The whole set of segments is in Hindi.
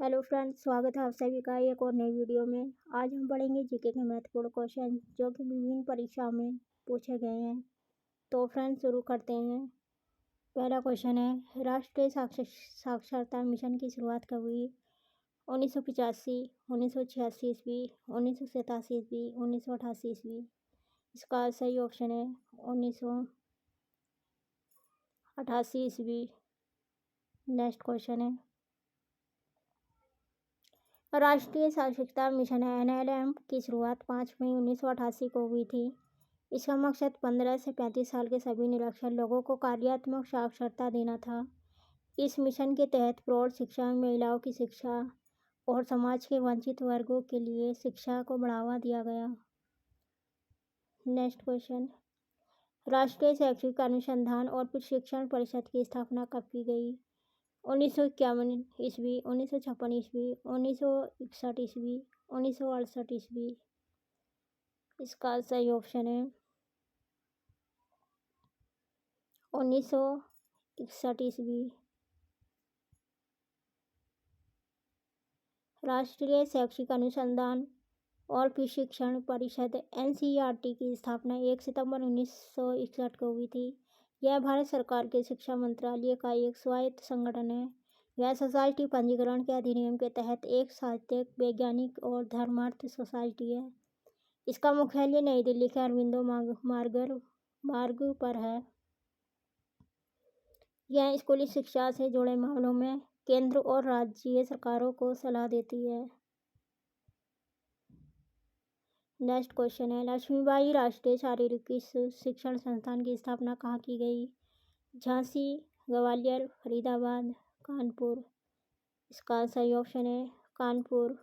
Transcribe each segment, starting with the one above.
हेलो फ्रेंड्स, स्वागत है आप सभी का एक और नई वीडियो में। आज हम पढ़ेंगे जीके के महत्वपूर्ण क्वेश्चन जो कि विभिन्न परीक्षाओं में पूछे गए हैं। तो फ्रेंड्स शुरू करते हैं। पहला क्वेश्चन है, राष्ट्रीय साक्षरता मिशन की शुरुआत कब हुई? 1985, 1986 ईस्वी, 1987 ईस्वी, 1988 ईस्वी। इसका सही ऑप्शन है 1988 ईस्वी। नेक्स्ट क्वेश्चन है, राष्ट्रीय साक्षरता मिशन NLM की शुरुआत 5 मई 1988 को हुई थी। इसका मकसद 15 से 35 साल के सभी निरक्षर लोगों को कार्यात्मक साक्षरता देना था। इस मिशन के तहत प्रौढ़ शिक्षा, महिलाओं की शिक्षा और समाज के वंचित वर्गों के लिए शिक्षा को बढ़ावा दिया गया। नेक्स्ट क्वेश्चन, राष्ट्रीय शैक्षिक अनुसंधान और प्रशिक्षण परिषद की स्थापना कब की गई? 1951 ईस्वी, 1956 ईस्वी, 1961 ईस्वी, 1968 ईस्वी। इसका सही ऑप्शन है 1961 ईस्वी। राष्ट्रीय शैक्षिक अनुसंधान और प्रशिक्षण परिषद NCERT की स्थापना 1 सितंबर 1961 को हुई थी। यह भारत सरकार के शिक्षा मंत्रालय का एक स्वायत्त संगठन है। यह सोसाइटी पंजीकरण के अधिनियम के तहत एक साहित्यिक, वैज्ञानिक और धर्मार्थ सोसाइटी है। इसका मुख्यालय नई दिल्ली के अरविंदो मार्ग पर है। यह स्कूली शिक्षा से जुड़े मामलों में केंद्र और राज्य सरकारों को सलाह देती है। नेक्स्ट क्वेश्चन है, लक्ष्मीबाई राष्ट्रीय शारीरिक शिक्षण संस्थान की स्थापना कहाँ की गई? झांसी, ग्वालियर, फरीदाबाद, कानपुर। इसका सही ऑप्शन है कानपुर।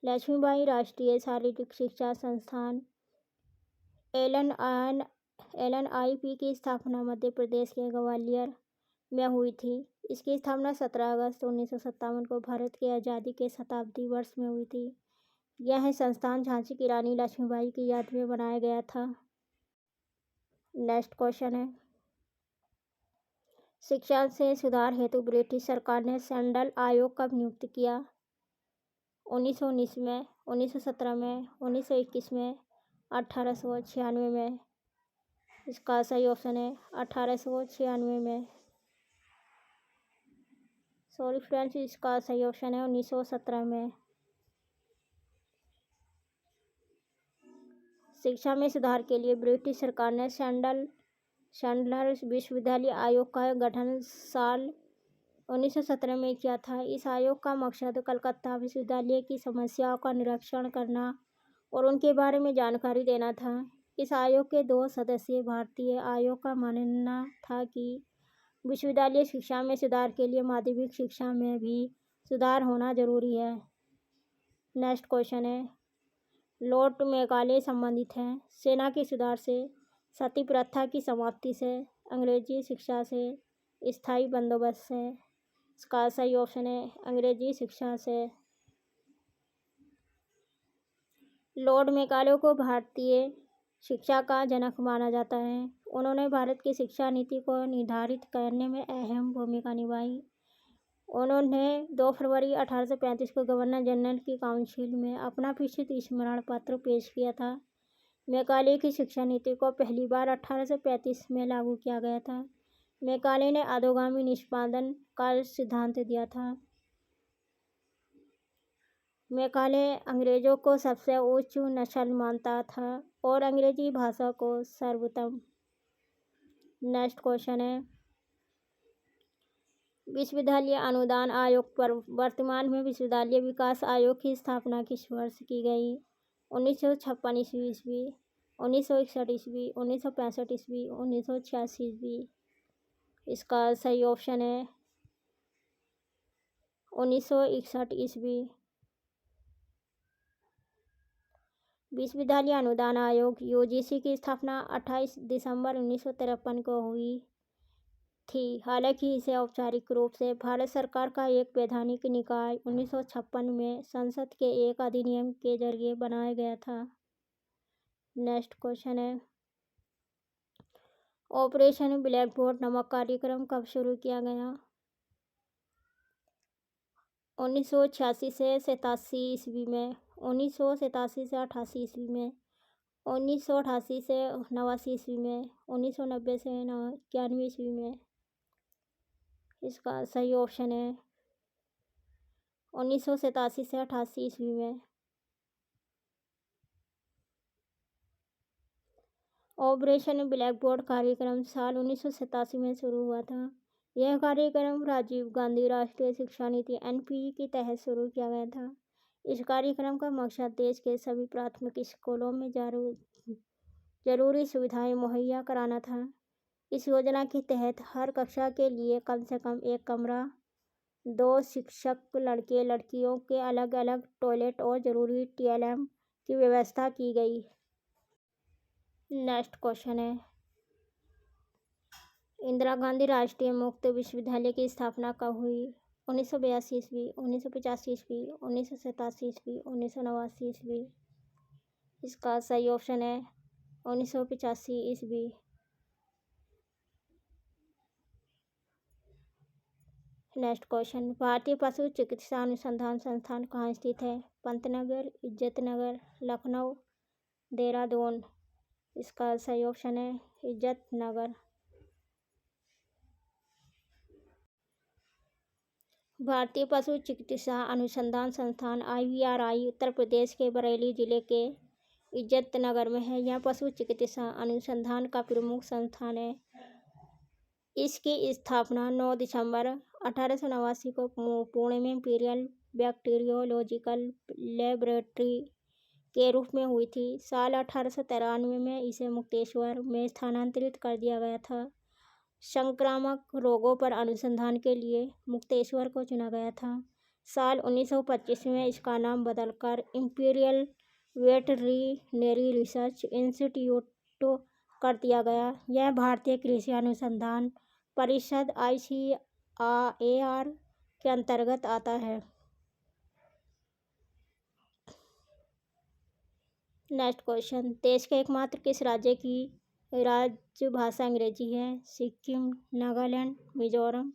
लक्ष्मीबाई राष्ट्रीय शारीरिक शिक्षा संस्थान LNIP की स्थापना मध्य प्रदेश के ग्वालियर में हुई थी। इसकी स्थापना 17 अगस्त 1957 को भारत की आज़ादी के शताब्दी वर्ष में हुई थी। यह संस्थान झांसी की रानी लक्ष्मीबाई की याद में बनाया गया था। नेक्स्ट क्वेश्चन है, शिक्षा से सुधार हेतु ब्रिटिश सरकार ने सैंडल आयोग कब नियुक्त किया? 1919 में, 1917 में, 1921 में, 1896 में। इसका सही ऑप्शन है 1896 में। सॉरी फ्रेंड्स, इसका सही ऑप्शन है 1917 में। शिक्षा में सुधार के लिए ब्रिटिश सरकार ने सैंडलर विश्वविद्यालय आयोग का गठन साल 1917 में किया था। इस आयोग का मकसद कलकत्ता विश्वविद्यालय की समस्याओं का निरीक्षण करना और उनके बारे में जानकारी देना था। इस आयोग के 2 सदस्यीय भारतीय आयोग का मानना था कि विश्वविद्यालय शिक्षा में सुधार के लिए माध्यमिक शिक्षा में भी सुधार होना जरूरी है। नेक्स्ट क्वेश्चन है, लॉर्ड मेकाले संबंधित हैं सेना के सुधार से, सती प्रथा की समाप्ति से, अंग्रेजी शिक्षा से, स्थायी बंदोबस्त से। इसका सही ऑप्शन है अंग्रेजी शिक्षा से। लॉर्ड मेकाले को भारतीय शिक्षा का जनक माना जाता है। उन्होंने भारत की शिक्षा नीति को निर्धारित करने में अहम भूमिका निभाई। उन्होंने 2 फरवरी 1835 को गवर्नर जनरल की काउंसिल में अपना प्रसिद्ध स्मरण पत्र पेश किया था। मेकाले की शिक्षा नीति को पहली बार 1835 में लागू किया गया था। मेकाले ने अधोगामी निष्पादन का सिद्धांत दिया था। मेकाले अंग्रेजों को सबसे उच्च नस्ल मानता था और अंग्रेजी भाषा को सर्वोत्तम। नेक्स्ट क्वेश्चन है, विश्वविद्यालय अनुदान आयोग पर वर्तमान में विश्वविद्यालय विकास आयोग की स्थापना किस वर्ष की गई? 1956 ईस्वी, 1961 ईस्वी, 1965 ईस्वी, 1986 ईस्वी। इसका सही ऑप्शन है 1961 ईस्वी। विश्वविद्यालय अनुदान आयोग UGC की स्थापना 28 दिसंबर 1953 को हुई थी। हालांकि इसे औपचारिक रूप से भारत सरकार का एक वैधानिक निकाय 1956 में संसद के एक अधिनियम के जरिए बनाया गया था। नेक्स्ट क्वेश्चन है, ऑपरेशन ब्लैक बोर्ड नामक कार्यक्रम कब शुरू किया गया? 1986 से 87 ईस्वी में, 1987 से 88 ईस्वी में, 1988 से 89 ईस्वी में, 1990 से 91 ईस्वी में। इसका सही ऑप्शन है 1987 से 88 ईस्वी में। ऑपरेशन ब्लैक बोर्ड कार्यक्रम साल 1987 में शुरू हुआ था। यह कार्यक्रम राजीव गांधी राष्ट्रीय शिक्षा नीति (NPE) के तहत शुरू किया गया था। इस कार्यक्रम का मकसद देश के सभी प्राथमिक स्कूलों में जरूरी सुविधाएं मुहैया कराना था। इस योजना के तहत हर कक्षा के लिए कम से कम एक कमरा, 2 शिक्षक, लड़के लड़कियों के अलग अलग टॉयलेट और जरूरी TLM की व्यवस्था की गई। नेक्स्ट क्वेश्चन है, इंदिरा गांधी राष्ट्रीय मुक्त विश्वविद्यालय की स्थापना कब हुई? 1982 ईस्वी, 1985 ईस्वी, 1987 ईस्वी, 1989 ईस्वी। इसका सही ऑप्शन है 1985 ईस्वी। नेक्स्ट क्वेश्चन, भारतीय पशु चिकित्सा अनुसंधान संस्थान कहाँ स्थित है? पंतनगर, इज्जतनगर, लखनऊ, देहरादून। इसका सही ऑप्शन है इज्जतनगर। भारतीय पशु चिकित्सा अनुसंधान संस्थान IVRI उत्तर प्रदेश के बरेली जिले के इज्जतनगर में है। यह पशु चिकित्सा अनुसंधान का प्रमुख संस्थान है। इसकी स्थापना 9 दिसंबर 1889 को पुणे में इंपीरियल बैक्टीरियोलॉजिकल लेबोरेटरी के रूप में हुई थी। साल 1893 में इसे मुक्तेश्वर में स्थानांतरित कर दिया गया था। संक्रामक रोगों पर अनुसंधान के लिए मुक्तेश्वर को चुना गया था। साल 1925 में इसका नाम बदलकर इंपीरियल वेटरिनरी रिसर्च इंस्टीट्यूट कर दिया गया। यह भारतीय कृषि अनुसंधान परिषद ICAR के अंतर्गत आता है। नेक्स्ट क्वेश्चन, देश के एकमात्र किस राज्य की राजभाषा अंग्रेजी है? सिक्किम, नागालैंड, मिजोरम,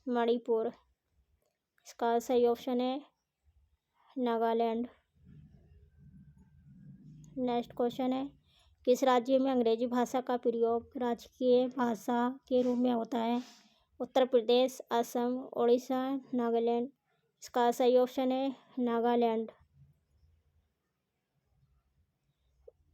मणिपुर। इसका सही ऑप्शन है नागालैंड। नेक्स्ट क्वेश्चन है, किस राज्य में अंग्रेजी भाषा का प्रयोग राजकीय भाषा के रूप में होता है? उत्तर प्रदेश, असम, उड़ीसा, नागालैंड। इसका सही ऑप्शन है नागालैंड।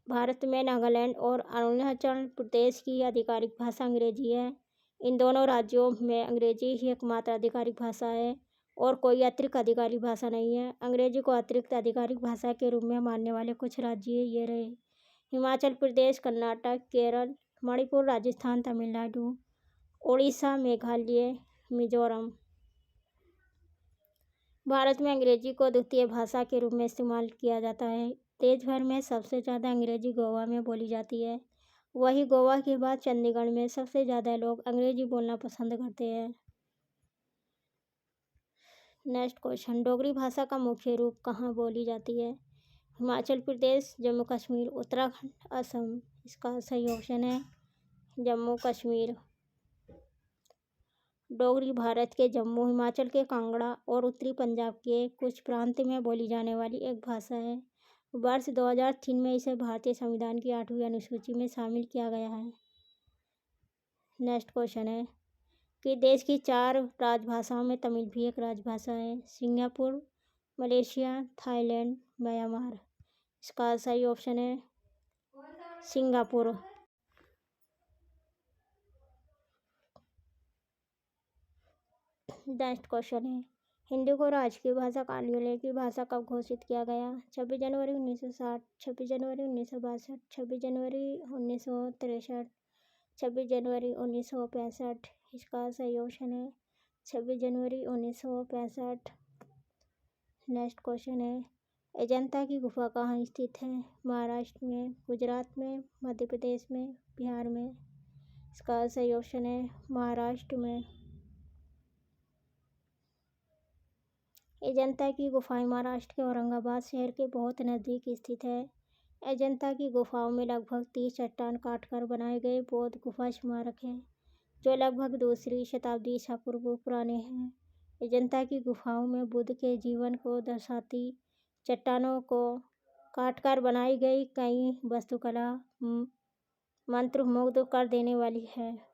भारत में नागालैंड और अरुणाचल प्रदेश की आधिकारिक भाषा अंग्रेजी है। इन दोनों राज्यों में अंग्रेजी ही एकमात्र आधिकारिक भाषा है और कोई अतिरिक्त आधिकारिक भाषा नहीं है। अंग्रेजी को अतिरिक्त आधिकारिक भाषा के रूप में मानने वाले कुछ राज्य ये रहे: हिमाचल प्रदेश, कर्नाटक, केरल, मणिपुर, राजस्थान, तमिलनाडु, उड़ीसा, मेघालय, मिजोरम। भारत में अंग्रेजी को द्वितीय भाषा के रूप में इस्तेमाल किया जाता है। देश भर में सबसे ज़्यादा अंग्रेजी गोवा में बोली जाती है। वहीं गोवा के बाद चंडीगढ़ में सबसे ज़्यादा लोग अंग्रेजी बोलना पसंद करते हैं। नेक्स्ट क्वेश्चन, डोगरी भाषा का मुख्य रूप कहाँ बोली जाती है? हिमाचल प्रदेश, जम्मू कश्मीर, उत्तराखंड, असम। इसका सही ऑप्शन है जम्मू कश्मीर। डोगरी भारत के जम्मू, हिमाचल के कांगड़ा और उत्तरी पंजाब के कुछ प्रांत में बोली जाने वाली एक भाषा है। वर्ष 2003 में इसे भारतीय संविधान की 8वीं अनुसूची में शामिल किया गया है। नेक्स्ट क्वेश्चन है कि देश की 4 राजभाषाओं में तमिल भी एक राजभाषा है। Singapore, Malaysia, Thailand, Myanmar. इसका सही ऑप्शन है सिंगापुर। नेक्स्ट क्वेश्चन है, हिंदी को राजकीय भाषा कार्यालय की भाषा कब घोषित किया गया? 26 जनवरी 1960, 26 जनवरी 1962, 26 जनवरी 1963, 26 जनवरी 1965। इसका सही ऑप्शन है 26 जनवरी 1965। नेक्स्ट क्वेश्चन है, अजंता की गुफा कहाँ स्थित है? महाराष्ट्र में, गुजरात में, मध्य प्रदेश में, बिहार में। इसका सही ऑप्शन है महाराष्ट्र में। अजंता की गुफाएं महाराष्ट्र के औरंगाबाद शहर के बहुत नज़दीक स्थित है। अजंता की गुफाओं में लगभग 30 चट्टान काटकर बनाए गए बौद्ध गुफा स्मारक हैं, जो लगभग 2री शताब्दी ईसा पूर्व पुराने हैं। अजंता की गुफाओं में बुद्ध के जीवन को दर्शाती चट्टानों को काटकर बनाई गई कई वास्तुकला मंत्रमुग्ध कर देने वाली है।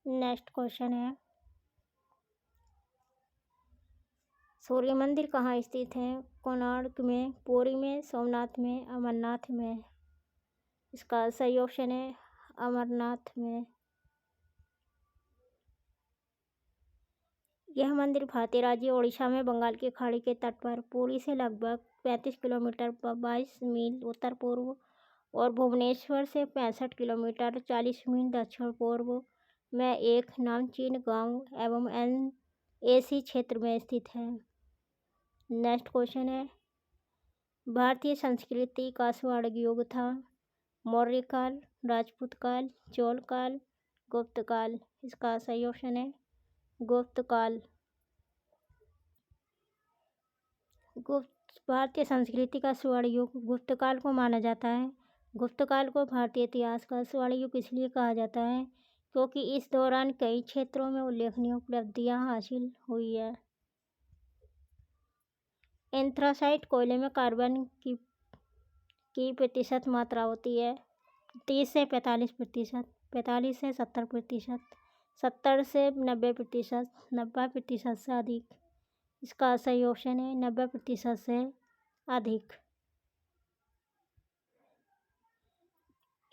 नेक्स्ट क्वेश्चन है, सूर्य मंदिर कहाँ स्थित है? कोणार्क में, पुरी में, सोमनाथ में, अमरनाथ में। इसका सही ऑप्शन है अमरनाथ में। यह मंदिर भारतीय राज्य ओडिशा में बंगाल की खाड़ी के तट पर पुरी से लगभग 35 किलोमीटर 22 मील उत्तर पूर्व और भुवनेश्वर से 65 किलोमीटर 40 मील दक्षिण पूर्व में एक नामचीन गांव एवं NAC क्षेत्र में स्थित है। नेक्स्ट क्वेश्चन है, भारतीय संस्कृति का स्वर्ण युग था? मौर्य काल, राजपूत काल, चोल काल, गुप्त काल। इसका सही ऑप्शन है गुप्त काल। भारतीय संस्कृति का स्वर्ण युग गुप्त काल को माना जाता है। गुप्त काल को भारतीय इतिहास का स्वर्ण युग इसलिए कहा जाता है क्योंकि इस दौरान कई क्षेत्रों में उल्लेखनीय उपलब्धियां हासिल हुई है। एंथ्रासाइट कोयले में कार्बन की प्रतिशत मात्रा होती है 30 से 45%, 45 से 70%, 70 से 90%, 90% से अधिक। इसका सही ऑप्शन है 90% से अधिक।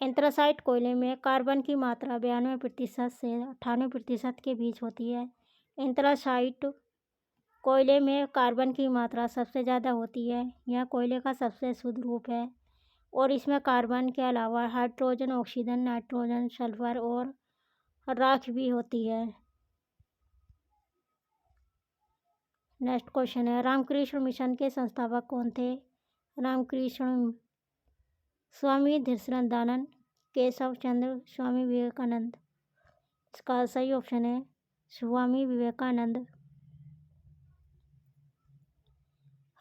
एंथ्रासाइट कोयले में कार्बन की मात्रा 92% से 98% के बीच होती है। एंथ्रासाइट कोयले में कार्बन की मात्रा सबसे ज़्यादा होती है। यह कोयले का सबसे शुद्ध रूप है और इसमें कार्बन के अलावा हाइड्रोजन, ऑक्सीजन, नाइट्रोजन, सल्फर और राख भी होती है। नेक्स्ट क्वेश्चन है, रामकृष्ण मिशन के संस्थापक कौन थे? रामकृष्ण, स्वामी धीरसदानंद, केशव चंद्र, स्वामी विवेकानंद। इसका सही ऑप्शन है स्वामी विवेकानंद।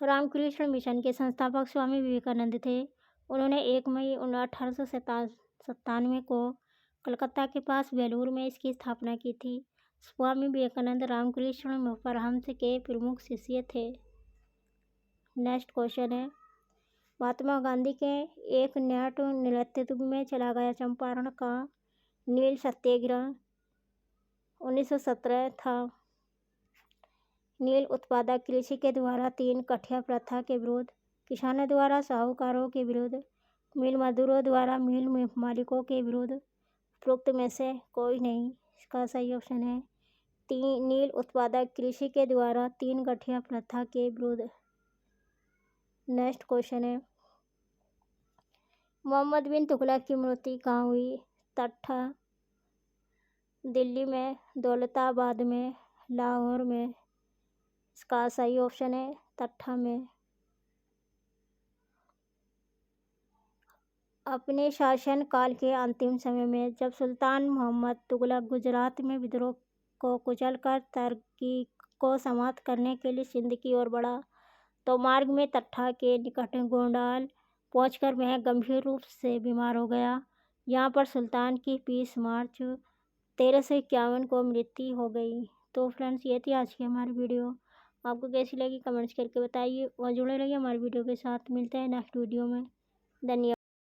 रामकृष्ण मिशन के संस्थापक स्वामी विवेकानंद थे। उन्होंने 1 मई 1897 को कलकत्ता के पास बेलूर में इसकी स्थापना की थी। स्वामी विवेकानंद रामकृष्ण परमहंस के प्रमुख शिष्य थे। नेक्स्ट क्वेश्चन है, महात्मा गांधी के एक नेतृत्व में चला गया चंपारण का नील सत्याग्रह 1917 था। नील उत्पादक कृषि के द्वारा 3 कठिया प्रथा के विरुद्ध, किसानों द्वारा साहूकारों के विरुद्ध, मिल मजदूरों द्वारा मिल मालिकों के विरुद्ध, उपरोक्त में से कोई नहीं। इसका सही ऑप्शन है नील उत्पादक कृषि के द्वारा 3 गठिया प्रथा के विरुद्ध। नेक्स्ट क्वेश्चन है, मोहम्मद बिन तुगलक की मृत्यु कहाँ हुई? तट्टा, दिल्ली में, दौलताबाद में, लाहौर में। इसका सही ऑप्शन है तट्टा में। अपने शासन काल के अंतिम समय में जब सुल्तान मोहम्मद तुगलक गुजरात में विद्रोह को कुचलकर तुर्की को समाप्त करने के लिए सिंध की ओर बढ़ा तो मार्ग में तट्टा के निकट गोंडाल पहुंचकर वह गंभीर रूप से बीमार हो गया। यहाँ पर सुल्तान की 20 मार्च 1351 को मृत्यु हो गई। तो फ्रेंड्स, ये थी आज की हमारी वीडियो। आपको कैसी लगी कमेंट्स करके बताइए और जुड़े रहिए हमारी वीडियो के साथ। मिलते हैं नेक्स्ट वीडियो में। धन्यवाद।